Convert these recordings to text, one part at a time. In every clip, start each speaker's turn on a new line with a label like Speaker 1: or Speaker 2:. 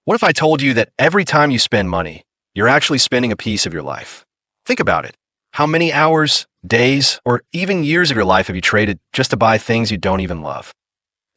Speaker 1: What if I told you that every time you spend money, you're actually spending a piece of your life? Think about it. How many hours, days, or even years of your life have you traded just to buy things you don't even love?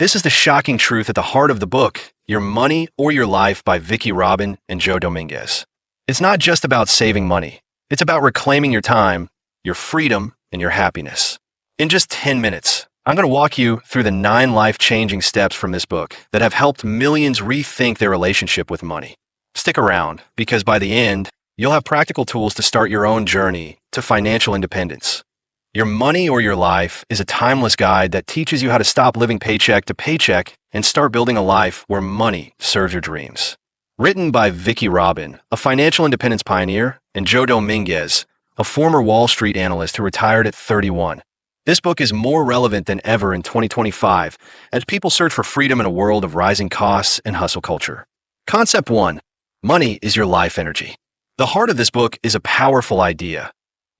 Speaker 1: This is the shocking truth at the heart of the book, Your Money or Your Life by Vicki and Joe Dominguez. It's not just about saving money. It's about reclaiming your time, your freedom, and your happiness. In just 10 minutes, I'm going to walk you through the 9 life-changing steps from this book that have helped millions rethink their relationship with money. Stick around, because by the end, you'll have practical tools to start your own journey to financial independence. Your Money or Your Life is a timeless guide that teaches you how to stop living paycheck to paycheck and start building a life where money serves your dreams. Written by Vicki, a financial independence pioneer, and Joe Dominguez, a former Wall Street analyst who retired at 31. This book is more relevant than ever in 2025 as people search for freedom in a world of rising costs and hustle culture. Concept 1. Money is your life energy. The heart of this book is a powerful idea.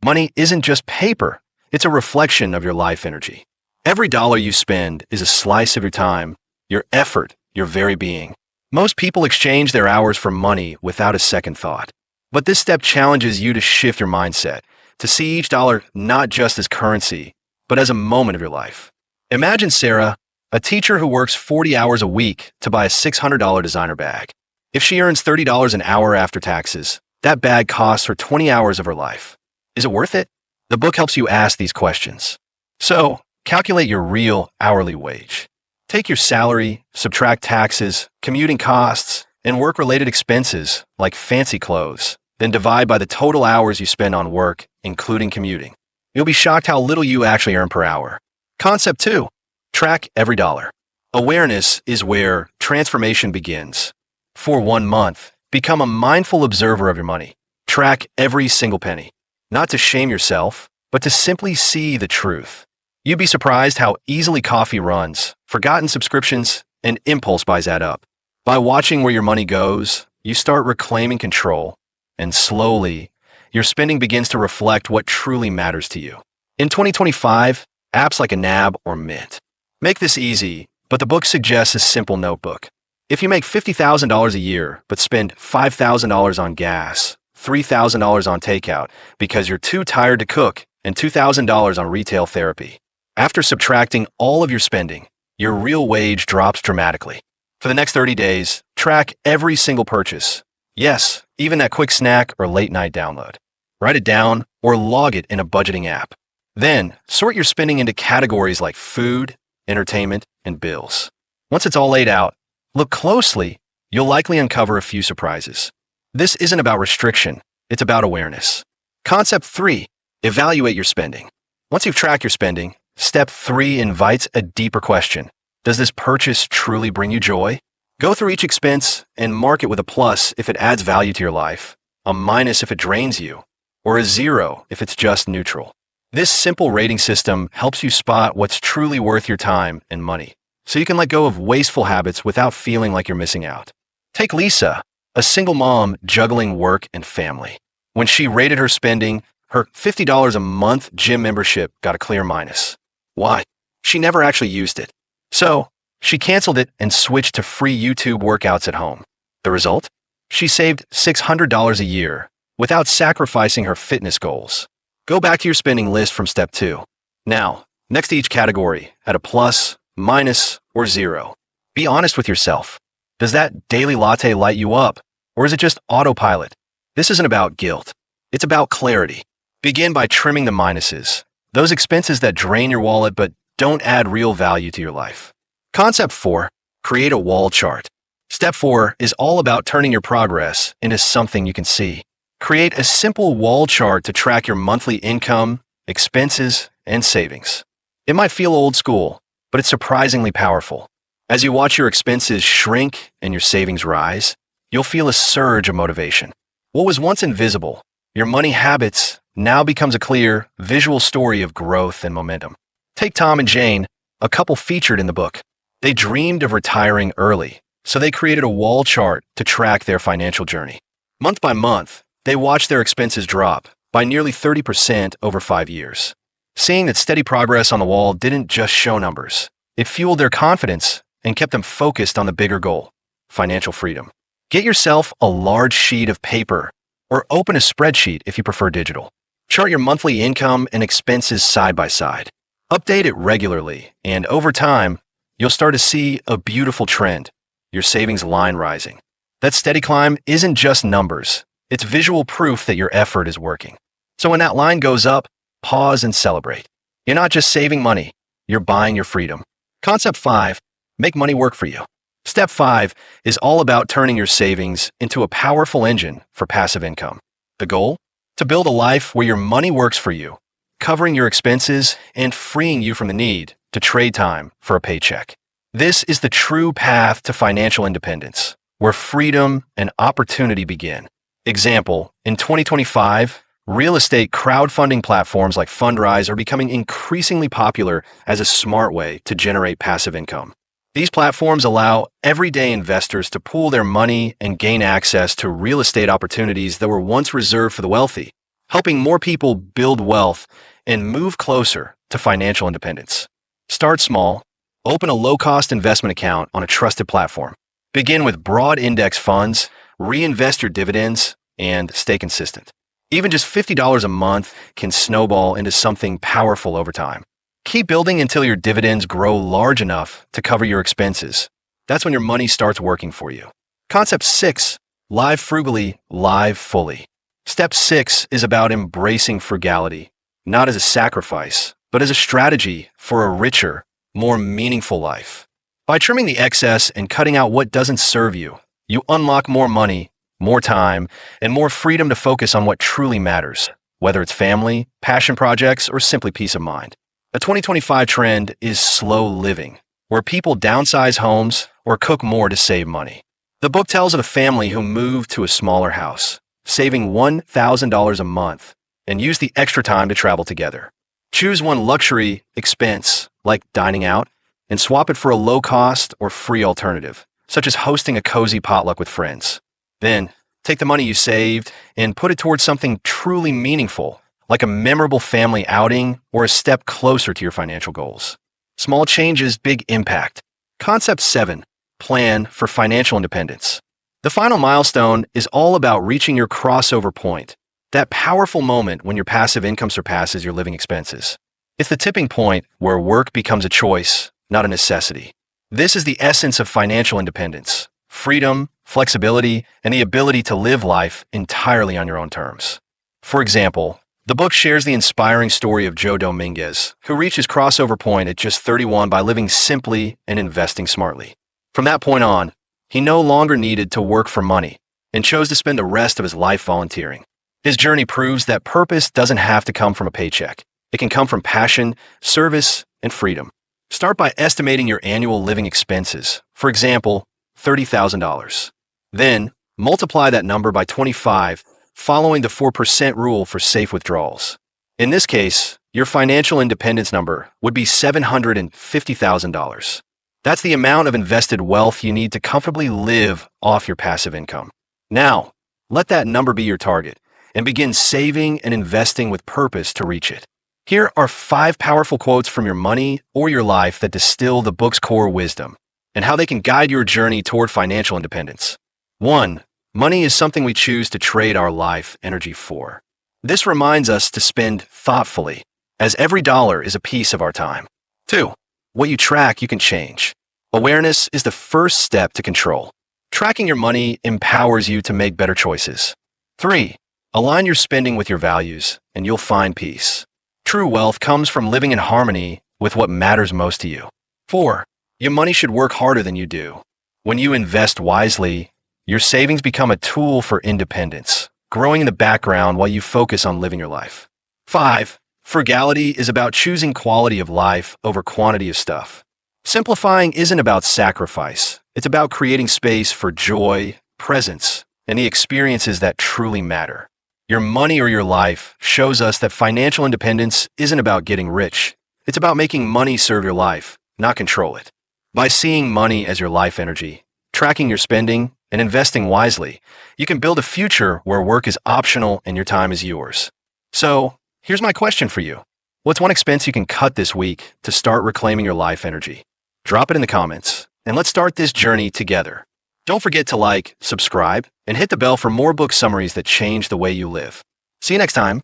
Speaker 1: Money isn't just paper, it's a reflection of your life energy. Every dollar you spend is a slice of your time, your effort, your very being. Most people exchange their hours for money without a second thought. But this step challenges you to shift your mindset, to see each dollar not just as currency, but as a moment of your life. Imagine Sarah, a teacher who works 40 hours a week to buy a $600 designer bag. If she earns $30 an hour after taxes, that bag costs her 20 hours of her life. Is it worth it? The book helps you ask these questions. So, calculate your real hourly wage. Take your salary, subtract taxes, commuting costs, and work-related expenses like fancy clothes, then divide by the total hours you spend on work, including commuting. You'll be shocked how little you actually earn per hour. Concept 2. Track every dollar. Awareness is where transformation begins. For 1 month, become a mindful observer of your money. Track every single penny. Not to shame yourself, but to simply see the truth. You'd be surprised how easily coffee runs, forgotten subscriptions, and impulse buys add up. By watching where your money goes, you start reclaiming control, and slowly, your spending begins to reflect what truly matters to you. In 2025, apps like a NAB or Mint make this easy, but the book suggests a simple notebook. If you make $50,000 a year, but spend $5,000 on gas, $3,000 on takeout because you're too tired to cook, and $2,000 on retail therapy, after subtracting all of your spending, your real wage drops dramatically. For the next 30 days, track every single purchase. Yes, even that quick snack or late-night download. Write it down or log it in a budgeting app. Then, sort your spending into categories like food, entertainment, and bills. Once it's all laid out, look closely. You'll likely uncover a few surprises. This isn't about restriction, it's about awareness. Concept 3. Evaluate your spending. Once you've tracked your spending, step 3 invites a deeper question. Does this purchase truly bring you joy? Go through each expense and mark it with a plus if it adds value to your life, a minus if it drains you, or a 0 if it's just neutral. This simple rating system helps you spot what's truly worth your time and money, so you can let go of wasteful habits without feeling like you're missing out. Take Lisa, a single mom juggling work and family. When she rated her spending, her $50 a month gym membership got a clear minus. Why? She never actually used it. So, she canceled it and switched to free YouTube workouts at home. The result? She saved $600 a year without sacrificing her fitness goals. Go back to your spending list from step 2. Now, next to each category, add a plus, minus, or 0. Be honest with yourself. Does that daily latte light you up, or is it just autopilot? This isn't about guilt. It's about clarity. Begin by trimming the minuses, those expenses that drain your wallet but don't add real value to your life. Concept 4. Create a wall chart. Step 4 is all about turning your progress into something you can see. Create a simple wall chart to track your monthly income, expenses, and savings. It might feel old school, but it's surprisingly powerful. As you watch your expenses shrink and your savings rise, you'll feel a surge of motivation. What was once invisible, your money habits, now becomes a clear, visual story of growth and momentum. Take Tom and Jane, a couple featured in the book. They dreamed of retiring early, so they created a wall chart to track their financial journey. Month by month, they watched their expenses drop by nearly 30% over 5 years. Seeing that steady progress on the wall didn't just show numbers, it fueled their confidence and kept them focused on the bigger goal, financial freedom. Get yourself a large sheet of paper or open a spreadsheet if you prefer digital. Chart your monthly income and expenses side by side. Update it regularly, and over time, you'll start to see a beautiful trend, your savings line rising. That steady climb isn't just numbers, it's visual proof that your effort is working. So when that line goes up, pause and celebrate. You're not just saving money, you're buying your freedom. Concept 5, make money work for you. Step 5 is all about turning your savings into a powerful engine for passive income. The goal? To build a life where your money works for you, covering your expenses and freeing you from the need to trade time for a paycheck. This is the true path to financial independence, where freedom and opportunity begin. Example, in 2025, real estate crowdfunding platforms like Fundrise are becoming increasingly popular as a smart way to generate passive income. These platforms allow everyday investors to pool their money and gain access to real estate opportunities that were once reserved for the wealthy, helping more people build wealth and move closer to financial independence. Start small. Open a low-cost investment account on a trusted platform. Begin with broad index funds, reinvest your dividends, and stay consistent. Even just $50 a month can snowball into something powerful over time. Keep building until your dividends grow large enough to cover your expenses. That's when your money starts working for you. Concept 6, live frugally, live fully. Step 6 is about embracing frugality, not as a sacrifice, but as a strategy for a richer, more meaningful life. By trimming the excess and cutting out what doesn't serve you, you unlock more money, more time, and more freedom to focus on what truly matters, whether it's family, passion projects, or simply peace of mind. The 2025 trend is slow living, where people downsize homes or cook more to save money. The book tells of a family who moved to a smaller house, saving $1,000 a month, and used the extra time to travel together. Choose one luxury expense, like dining out, and swap it for a low-cost or free alternative, such as hosting a cozy potluck with friends. Then, take the money you saved and put it towards something truly meaningful, like a memorable family outing or a step closer to your financial goals. Small changes, big impact. Concept 7, plan for financial independence. The final milestone is all about reaching your crossover point, that powerful moment when your passive income surpasses your living expenses. It's the tipping point where work becomes a choice, not a necessity. This is the essence of financial independence: freedom, flexibility, and the ability to live life entirely on your own terms. For example, the book shares the inspiring story of Joe Dominguez, who reached his crossover point at just 31 by living simply and investing smartly. From that point on, he no longer needed to work for money and chose to spend the rest of his life volunteering. His journey proves that purpose doesn't have to come from a paycheck. It can come from passion, service, and freedom. Start by estimating your annual living expenses, for example, $30,000. Then, multiply that number by 25, following the 4% rule for safe withdrawals. In this case, your financial independence number would be $750,000. That's the amount of invested wealth you need to comfortably live off your passive income. Now, let that number be your target and begin saving and investing with purpose to reach it. Here are 5 powerful quotes from your money or your life that distill the book's core wisdom and how they can guide your journey toward financial independence. 1. Money is something we choose to trade our life energy for. This reminds us to spend thoughtfully, as every dollar is a piece of our time. 2. What you track, you can change. Awareness is the first step to control. Tracking your money empowers you to make better choices. 3. Align your spending with your values, and you'll find peace. True wealth comes from living in harmony with what matters most to you. 4. Your money should work harder than you do. When you invest wisely, your savings become a tool for independence, growing in the background while you focus on living your life. 5. Frugality is about choosing quality of life over quantity of stuff. Simplifying isn't about sacrifice. It's about creating space for joy, presence, and the experiences that truly matter. Your money or your life shows us that financial independence isn't about getting rich. It's about making money serve your life, not control it. By seeing money as your life energy, tracking your spending, and investing wisely, you can build a future where work is optional and your time is yours. So, here's my question for you. What's one expense you can cut this week to start reclaiming your life energy? Drop it in the comments, and let's start this journey together. Don't forget to like, subscribe, and hit the bell for more book summaries that change the way you live. See you next time.